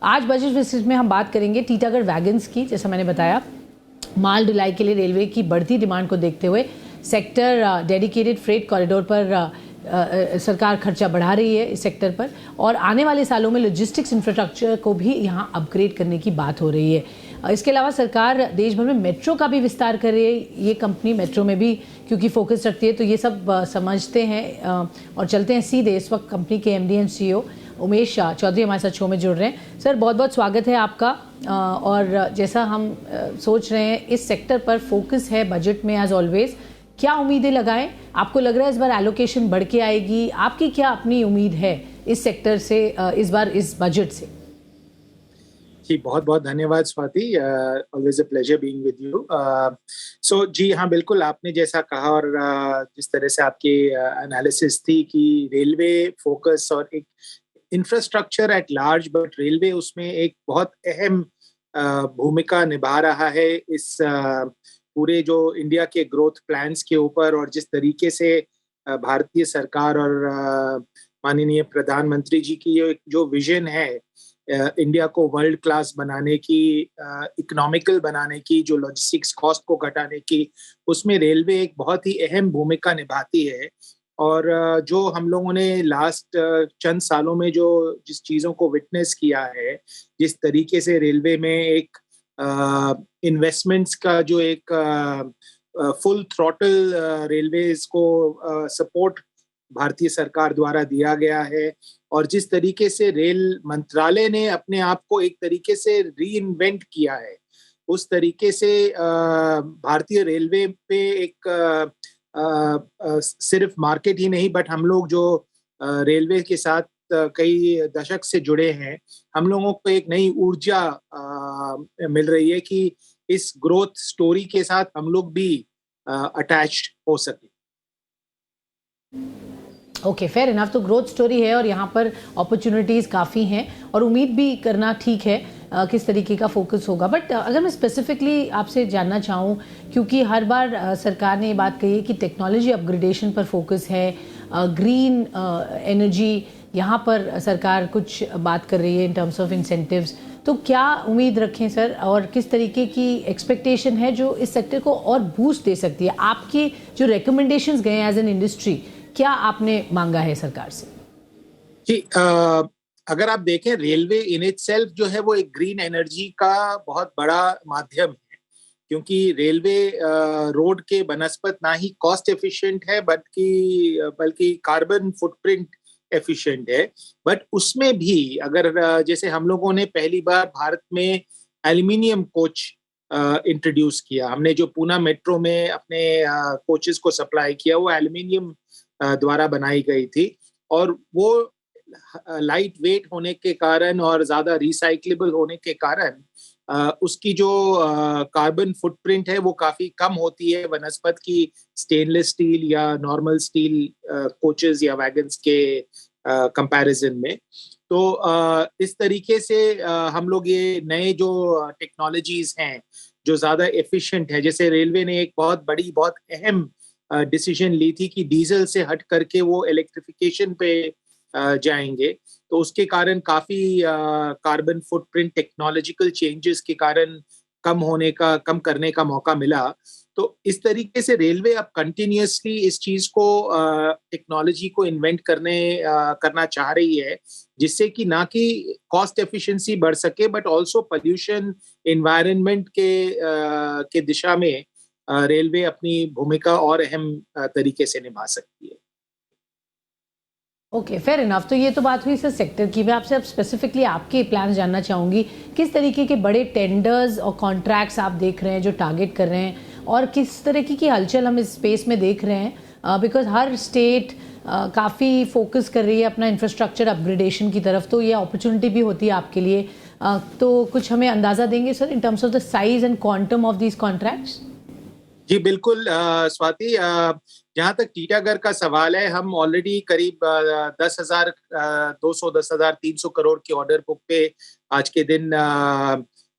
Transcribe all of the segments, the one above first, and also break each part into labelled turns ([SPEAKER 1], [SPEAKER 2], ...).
[SPEAKER 1] आज बजट विशेष में हम बात करेंगे टीटागढ़ वैगन्स की। जैसा मैंने बताया, माल ढुलाई के लिए रेलवे की बढ़ती डिमांड को देखते हुए सेक्टर डेडिकेटेड फ्रेट कॉरिडोर पर सरकार खर्चा बढ़ा रही है इस सेक्टर पर, और आने वाले सालों में लॉजिस्टिक्स इंफ्रास्ट्रक्चर को भी यहाँ अपग्रेड करने की बात हो रही है। इसके अलावा सरकार देश भर में मेट्रो का भी विस्तार कर रही है। ये कंपनी मेट्रो में भी क्योंकि फोकस रखती है, तो ये सब समझते हैं और चलते हैं सीधे। इस वक्त कंपनी के MD and CEO Umesh Chaudhary हमारे साथ शो में जुड़ रहे हैं। सर, बहुत बहुत स्वागत है आपका। और जैसा हम सोच रहे हैं, इस सेक्टर पर फोकस है बजट में एज ऑलवेज। क्या उम्मीदें लगाएं? आपको लग रहा है इस बार एलोकेशन बढ़ के आएगी? आपकी क्या अपनी उम्मीद है इस सेक्टर से इस बार इस बजट से?
[SPEAKER 2] जी, बहुत बहुत धन्यवाद Swati. Always a pleasure being with you. So जी हाँ, बिल्कुल आपने जैसा कहा और जिस तरह से आपकी एनालिसिस थी कि रेलवे फोकस और एक infrastructure at large, but railway उसमें एक बहुत अहम भूमिका निभा रहा है इस पूरे जो इंडिया के ग्रोथ प्लान्स के ऊपर। और जिस तरीके से भारतीय सरकार और माननीय प्रधानमंत्री जी की जो विजन है इंडिया को वर्ल्ड क्लास बनाने की, इकोनॉमिकल बनाने की, जो लॉजिस्टिक्स कॉस्ट को घटाने की, उसमें रेलवे एक बहुत ही अहम भूमिका निभाती है। और जो हम लोगों ने लास्ट चंद सालों में जो जिस चीज़ों को विटनेस किया है, जिस तरीके से रेलवे में एक इन्वेस्टमेंट्स का जो एक फुल थ्रॉटल रेलवेज को सपोर्ट भारतीय सरकार द्वारा दिया गया है, और जिस तरीके से रेल मंत्रालय ने अपने आप को एक तरीके से री इन्वेंट किया है, उस तरीके से भारतीय रेलवे पे एक सिर्फ मार्केट ही नहीं, बट हम लोग जो रेलवे के साथ कई दशक से जुड़े हैं, हम लोगों को एक नई ऊर्जा मिल रही है कि इस ग्रोथ स्टोरी के साथ हम लोग भी अटैच्ड हो सके।
[SPEAKER 1] Okay, fair enough. तो ग्रोथ स्टोरी है और यहाँ पर अपॉर्चुनिटीज़ काफ़ी हैं और उम्मीद भी करना ठीक है किस तरीके का फोकस होगा। बट अगर मैं स्पेसिफिकली आपसे जानना चाहूँ, क्योंकि हर बार सरकार ने ये बात कही है कि टेक्नोलॉजी अपग्रेडेशन पर फोकस है, ग्रीन एनर्जी यहाँ पर सरकार कुछ बात कर रही है इन टर्म्स ऑफ इंसेंटिव्स। तो क्या उम्मीद रखें सर, और किस तरीके की एक्सपेक्टेशन है जो इस सेक्टर को और बूस्ट दे सकती है? आपके जो रिकमेंडेशंस गए एज एन इंडस्ट्री, क्या आपने मांगा है सरकार से?
[SPEAKER 2] जी, अगर आप देखें, रेलवे इन इटसेल्फ जो है वो एक ग्रीन एनर्जी का बहुत बड़ा माध्यम है, क्योंकि रेलवे रोड के बनस्पत ना ही कॉस्ट एफिशिएंट है बल्कि कार्बन फुटप्रिंट एफिशिएंट है। बट उसमें भी अगर जैसे हम लोगों ने पहली बार भारत में एल्यूमिनियम कोच इंट्रोड्यूस किया, हमने जो पूना मेट्रो में अपने कोचेस को सप्लाई किया, वो एल्यूमिनियम द्वारा बनाई गई थी, और वो लाइट वेट होने के कारण और ज्यादा रिसाइक्लेबल होने के कारण उसकी जो कार्बन फुटप्रिंट है वो काफी कम होती है वनस्पत की स्टेनलेस स्टील या नॉर्मल स्टील कोचेस या वैगन्स के कंपैरिजन में। तो इस तरीके से हम लोग ये नए जो टेक्नोलॉजीज हैं जो ज्यादा एफिशिएंट है, जैसे रेलवे ने एक बहुत अहम डिसीजन ली थी कि डीजल से हट करके वो इलेक्ट्रिफिकेशन पे जाएंगे, तो उसके कारण काफी कार्बन फुटप्रिंट टेक्नोलॉजिकल चेंजेस के कारण कम करने का मौका मिला। तो इस तरीके से रेलवे अब कंटिन्यूअसली इस चीज को टेक्नोलॉजी को इन्वेंट करना चाह रही है, जिससे कि ना कि कॉस्ट एफिशिएंसी बढ़ सके, बट ऑल्सो पोल्यूशन एनवायरनमेंट के दिशा में रेलवे अपनी भूमिका और अहम तरीके से निभा सकती है।
[SPEAKER 1] Okay, fair enough. तो ये तो बात हुई सर सेक्टर की। मैं आपसे अब स्पेसिफिकली आपके प्लान जानना चाहूँगी। किस तरीके के बड़े टेंडर्स और कॉन्ट्रैक्ट्स आप देख रहे हैं जो टारगेट कर रहे हैं, और किस तरीके की हलचल हम इस स्पेस में देख रहे हैं? बिकॉज हर स्टेट काफ़ी फोकस कर रही है अपना इंफ्रास्ट्रक्चर अपग्रेडेशन की तरफ, तो ये अपॉर्चुनिटी भी होती है आपके लिए। तो कुछ हमें अंदाज़ा देंगे sir in terms of the size and quantum of these contracts?
[SPEAKER 2] जी बिल्कुल स्वाति, जहाँ तक टीटागढ़ का सवाल है, हम ऑलरेडी करीब 10,200 10,300 करोड़ की ऑर्डर बुक पे आज के दिन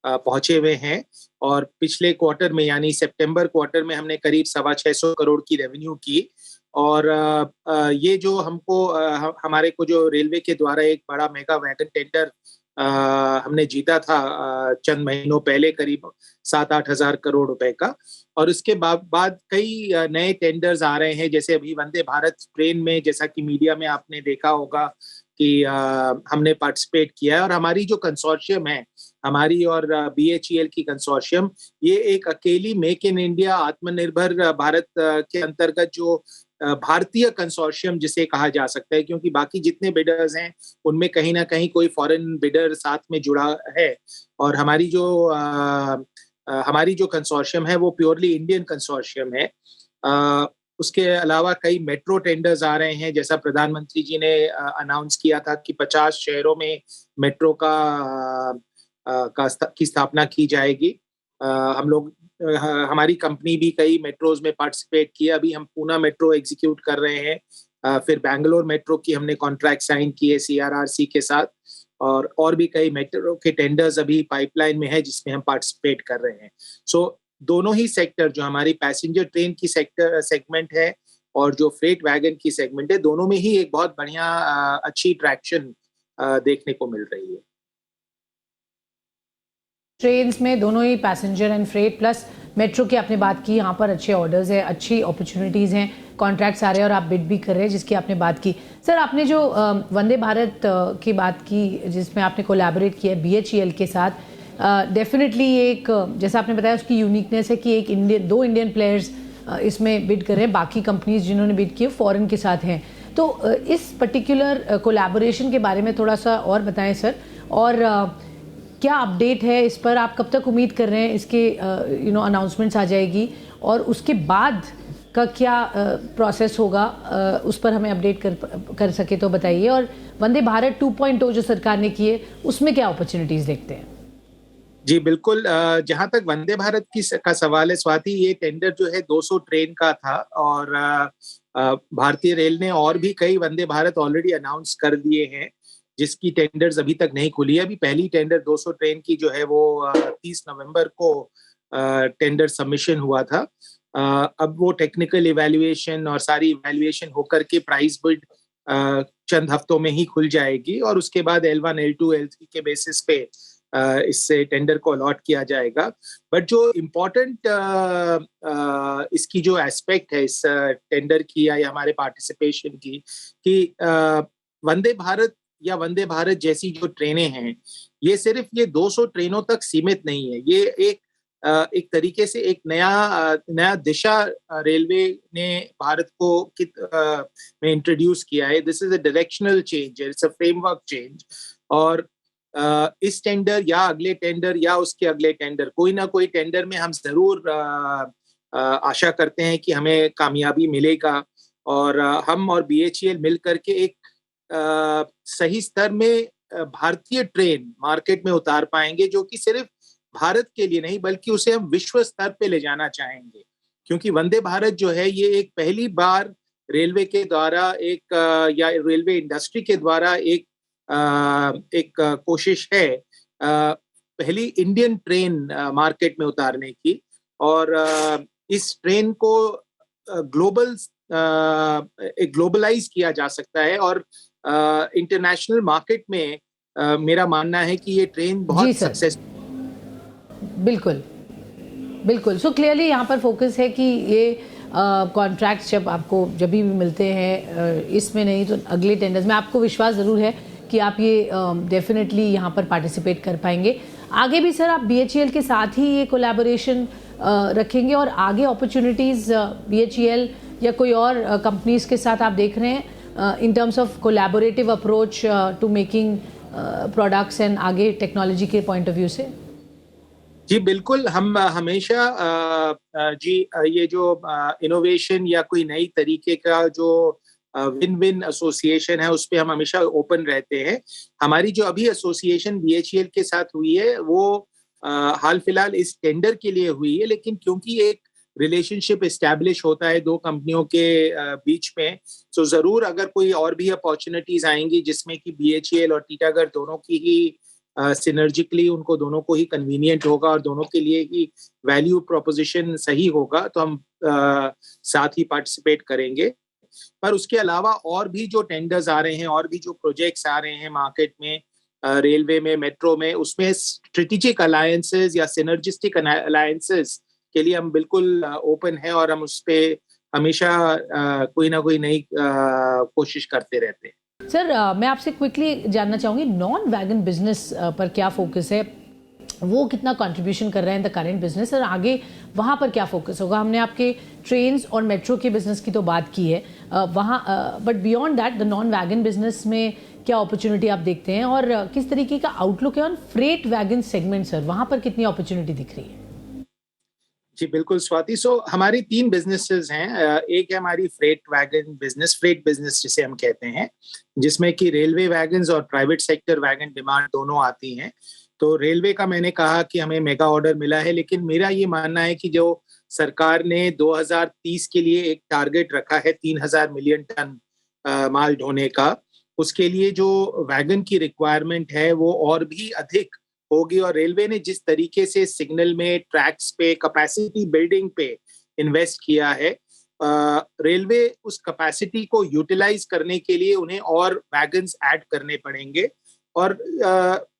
[SPEAKER 2] पहुंचे हुए हैं, और पिछले क्वार्टर में यानी सितंबर क्वार्टर में हमने करीब 625 करोड़ की रेवेन्यू की। और ये जो हमारे को जो रेलवे के द्वारा एक बड़ा मेगा वैगन टेंडर हमने जीता था चंद महीनों पहले, करीब 7-8 हजार करोड़ रुपए का। और उसके बाद कई नए टेंडर्स आ रहे हैं, जैसे अभी वंदे भारत ट्रेन में, जैसा कि मीडिया में आपने देखा होगा कि हमने पार्टिसिपेट किया है। और हमारी जो कंसोर्शियम है, हमारी और BHEL की कंसोर्शियम, ये एक अकेली मेक इन इंडिया आत्मनिर्भर भारत के अंतर्गत जो भारतीय कंसोर्शियम जिसे कहा जा सकता है, क्योंकि बाकी जितने बिडर्स हैं उनमें कहीं ना कहीं कोई फॉरेन बिडर साथ में जुड़ा है। और हमारी जो कंसोर्शियम है वो प्योरली इंडियन कंसोर्शियम है। उसके अलावा कई मेट्रो टेंडर्स आ रहे हैं, जैसा प्रधानमंत्री जी ने अनाउंस किया था कि 50 शहरों में मेट्रो की स्थापना की जाएगी। हम लोग हमारी कंपनी भी कई मेट्रोज में पार्टिसिपेट किया। अभी हम पूना मेट्रो एग्जीक्यूट कर रहे हैं, फिर बैंगलोर मेट्रो की हमने कॉन्ट्रैक्ट साइन किए CRRC के साथ, और भी कई मेट्रो के टेंडर्स अभी पाइपलाइन में है जिसमें हम पार्टिसिपेट कर रहे हैं। सो दोनों ही सेक्टर, जो हमारी पैसेंजर ट्रेन की सेगमेंट है और जो फ्रेट वैगन की सेगमेंट है, दोनों में ही एक बहुत बढ़िया अच्छी ट्रैक्शन देखने को मिल रही है।
[SPEAKER 1] ट्रेन्स में दोनों ही passenger and freight plus metro की आपने बात की, यहाँ पर अच्छे ऑर्डर्स हैं, अच्छी अपॉर्चुनिटीज़ हैं, कॉन्ट्रैक्ट्स आ रहे हैं और आप बिड भी कर रहे हैं, जिसकी आपने बात की। सर, आपने जो वंदे भारत की बात की, जिसमें आपने कोलैबोरेट किया है BHEL के साथ, डेफिनेटली एक, जैसा आपने बताया, उसकी यूनिकनेस है कि दो इंडियन प्लेयर्स इसमें बिड कर रहे हैं, बाकी कंपनीज जिन्होंने बिड किए फॉरेन के साथ हैं। तो इस पर्टिकुलर कोलैबोरेशन के बारे में थोड़ा सा और बताएं सर, और क्या अपडेट है इस पर? आप कब तक उम्मीद कर रहे हैं इसके अनाउंसमेंट्स आ जाएगी, और उसके बाद का क्या प्रोसेस होगा, उस पर हमें अपडेट कर सके तो बताइए। और वंदे भारत 2.0 जो सरकार ने किए, उसमें क्या अपॉर्चुनिटीज देखते हैं?
[SPEAKER 2] जी बिल्कुल, जहां तक वंदे भारत का सवाल है स्वाति, ये टेंडर जो है 200 ट्रेन का था, और भारतीय रेल ने और भी कई वंदे भारत ऑलरेडी अनाउंस कर दिए हैं, जिसकी टेंडर्स अभी तक नहीं खुली है। अभी पहली टेंडर 200 ट्रेन की जो है वो 30 नवंबर को टेंडर सबमिशन हुआ था। अब वो टेक्निकल इवैल्यूएशन और सारी इवैल्यूएशन होकर के प्राइस बिड चंद हफ्तों में ही खुल जाएगी, और उसके बाद L1, L2, L3 के बेसिस पे इससे टेंडर को अलॉट किया जाएगा। बट जो इम्पोर्टेंट इसकी जो एस्पेक्ट है इस टेंडर की या हमारे पार्टिसिपेशन की, कि वंदे भारत या वंदे भारत जैसी जो ट्रेनें हैं, ये सिर्फ ये 200 ट्रेनों तक सीमित नहीं है। ये एक तरीके से एक नया दिशा रेलवे ने भारत को में इंट्रोड्यूस किया है। This is a directional change, it's a framework change. और इस टेंडर या अगले टेंडर या उसके अगले टेंडर, कोई ना कोई टेंडर में हम जरूर आशा करते हैं कि हमें कामयाबी मिलेगा, और हम और BHEL मिलकर के एक सही स्तर में भारतीय ट्रेन मार्केट में उतार पाएंगे, जो कि सिर्फ भारत के लिए नहीं बल्कि उसे हम विश्व स्तर पे ले जाना चाहेंगे। क्योंकि वंदे भारत जो है, ये एक पहली बार रेलवे के द्वारा या रेलवे इंडस्ट्री के द्वारा एक कोशिश है पहली इंडियन ट्रेन मार्केट में उतारने की। और इस ट्रेन को ग्लोबलाइज किया जा सकता है, और इंटरनेशनल मार्केट में मेरा मानना है कि ये ट्रेन बहुत सक्सेस।
[SPEAKER 1] बिल्कुल बिल्कुल। सो क्लियरली यहाँ पर फोकस है कि ये कॉन्ट्रैक्ट्स जब भी मिलते हैं, इसमें नहीं तो अगले टेंडर्स में, आपको विश्वास ज़रूर है कि आप ये डेफिनेटली यहाँ पर पार्टिसिपेट कर पाएंगे। आगे भी सर आप BHEL के साथ ही ये कोलैबोरेशन रखेंगे, और आगे अपॉर्चुनिटीज़ BHEL या कोई और कंपनीज के साथ आप देख रहे हैं in terms of collaborative approach to making products and आगे टेक्नोलॉजी के पॉइंट ऑफ व्यू से?
[SPEAKER 2] जी बिल्कुल, हम हमेशा ये जो इनोवेशन या कोई नई तरीके का जो विन विन एसोसिएशन है, उस पर हम हमेशा ओपन रहते हैं। हमारी जो अभी एसोसिएशन BHEL के साथ हुई है, वो हाल फिलहाल इस टेंडर के लिए हुई है, लेकिन क्योंकि एक रिलेशनशिप एस्टैब्लिश होता है दो कंपनियों के बीच में, तो जरूर अगर कोई और भी अपॉर्चुनिटीज आएंगी जिसमें कि BHEL और टीटागढ़ दोनों की ही सिनर्जिकली, उनको दोनों को ही कन्वीनियंट होगा और दोनों के लिए ही वैल्यू प्रोपोजिशन सही होगा, तो हम साथ ही पार्टिसिपेट करेंगे। पर उसके अलावा और भी जो टेंडर्स आ रहे हैं और भी जो प्रोजेक्ट्स आ रहे हैं मार्केट में, रेलवे में, मेट्रो में, उसमें स्ट्रेटेजिक अलायंसेस या सिनर्जिस्टिक अलायंसेस के लिए हम बिल्कुल ओपन है और हम उस पे हमेशा कोई ना कोई नई कोशिश करते रहते हैं।
[SPEAKER 1] सर मैं आपसे क्विकली जानना चाहूँगी नॉन वैगन बिजनेस पर क्या फोकस है, वो कितना कंट्रीब्यूशन कर रहा है इन द करेंट बिजनेस और आगे वहाँ पर क्या फोकस होगा? हमने आपके ट्रेन्स और मेट्रो के बिजनेस की तो बात की है वहाँ, but beyond that the non wagon business में क्या अपॉर्चुनिटी आप देखते हैं और किस तरीके का आउटलुक है on freight wagon segment sir, वहाँ पर कितनी अपॉर्चुनिटी दिख रही है?
[SPEAKER 2] जी बिल्कुल स्वाति। सो हमारी 3 बिजनेसेस हैं। एक है हमारी freight wagon business, freight business जिसे हम कहते हैं, जिसमें कि रेलवे वैगन्स और प्राइवेट सेक्टर वैगन डिमांड दोनों आती हैं। तो रेलवे का मैंने कहा कि हमें मेगा ऑर्डर मिला है, लेकिन मेरा ये मानना है कि जो सरकार ने 2030 के लिए एक टारगेट रखा है 3000 मिलियन टन माल ढोने का, उसके लिए जो वैगन की रिक्वायरमेंट है वो और भी अधिक होगी। और रेलवे ने जिस तरीके से सिग्नल में, ट्रैक्स पे, कैपेसिटी बिल्डिंग पे इन्वेस्ट किया है, रेलवे उस कैपेसिटी को यूटिलाइज करने के लिए उन्हें और वैगन्स ऐड करने पड़ेंगे। और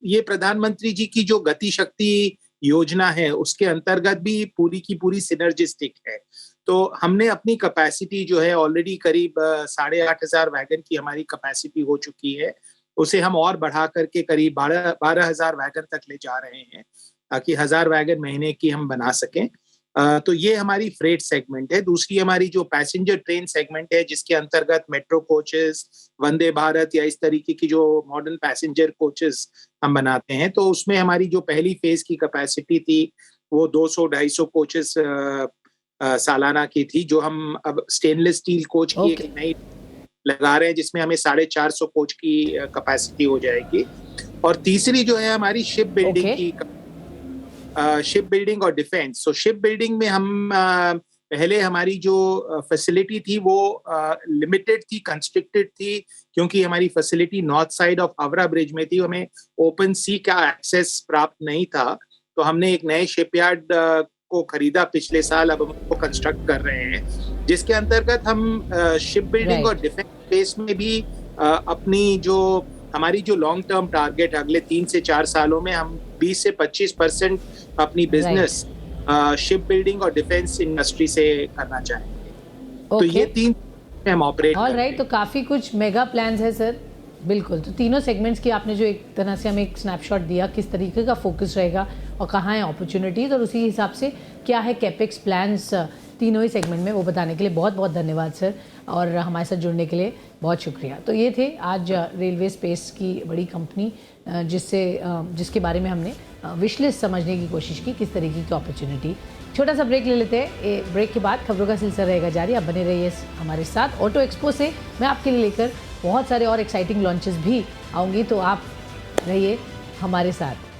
[SPEAKER 2] ये प्रधानमंत्री जी की जो गति शक्ति योजना है उसके अंतर्गत भी पूरी की पूरी सिनर्जिस्टिक है। तो हमने अपनी कैपेसिटी जो है ऑलरेडी करीब 8,500 वैगन की हमारी कैपेसिटी हो चुकी है, उसे हम और बढ़ा करके करीब 12,000 वैगन तक ले जा रहे हैं ताकि 1,000 वैगन महीने की हम बना सकें। तो ये हमारी फ्रेट सेगमेंट है। दूसरी हमारी जो पैसेंजर ट्रेन सेगमेंट है, जिसके अंतर्गत मेट्रो कोचेस, वंदे भारत या इस तरीके की जो मॉडर्न पैसेंजर कोचेस हम बनाते हैं, तो उसमें हमारी जो पहली फेज की कैपेसिटी थी वो 200-250 कोचेस सालाना की थी, जो हम अब स्टेनलेस स्टील कोच की एक नई लगा रहे हैं जिसमें हमें 450 कोच की कैपेसिटी हो जाएगी। और तीसरी जो है हमारी शिप बिल्डिंग की, शिप बिल्डिंग और डिफेंस। सो शिप बिल्डिंग में हम पहले हमारी जो फैसिलिटी थी वो लिमिटेड थी, कंस्ट्रिक्टेड थी, क्योंकि हमारी facility north side of Howrah bridge में थी, हमें ओपन सी का एक्सेस प्राप्त नहीं था। तो हमने एक नए शिपयार्ड को खरीदा पिछले साल, अब हम उसको कंस्ट्रक्ट कर रहे हैं, जिसके अंतर्गत हम शिप बिल्डिंग और डिफेंस स्पेस में भी अपनी जो हमारी जो लॉन्ग टर्म टारगेट अगले 3 से 4 सालों में हम 20 से 25% अपनी बिजनेस शिप बिल्डिंग और डिफेंस इंडस्ट्री से करना चाहेंगे। तो ये 3 हम ऑपरेट
[SPEAKER 1] ऑल राइट। तो काफी कुछ मेगा प्लान्स है सर, बिल्कुल। तो तीनों सेगमेंट्स की आपने जो एक तरह से हमें एक स्नैपशॉट दिया, किस तरीके का फोकस रहेगा और कहाँ है अपॉर्चुनिटीज, और उसी हिसाब से क्या है कैपेक्स प्लान्स तीनों ही सेगमेंट में, वो बताने के लिए बहुत बहुत धन्यवाद सर, और हमारे साथ जुड़ने के लिए बहुत शुक्रिया। तो ये थे आज रेलवे स्पेस की बड़ी कंपनी जिसके बारे में हमने विशलिस्ट समझने की कोशिश की, किस तरीके की अपॉर्चुनिटी। छोटा सा ब्रेक ले लेते हैं, ब्रेक के बाद खबरों का सिलसिला रहेगा जारी। आप बने रहिए हमारे साथ। ऑटो एक्सपो से मैं आपके लिए लेकर बहुत सारे और एक्साइटिंग लॉन्चेस भी आऊँगी, तो आप रहिए हमारे साथ।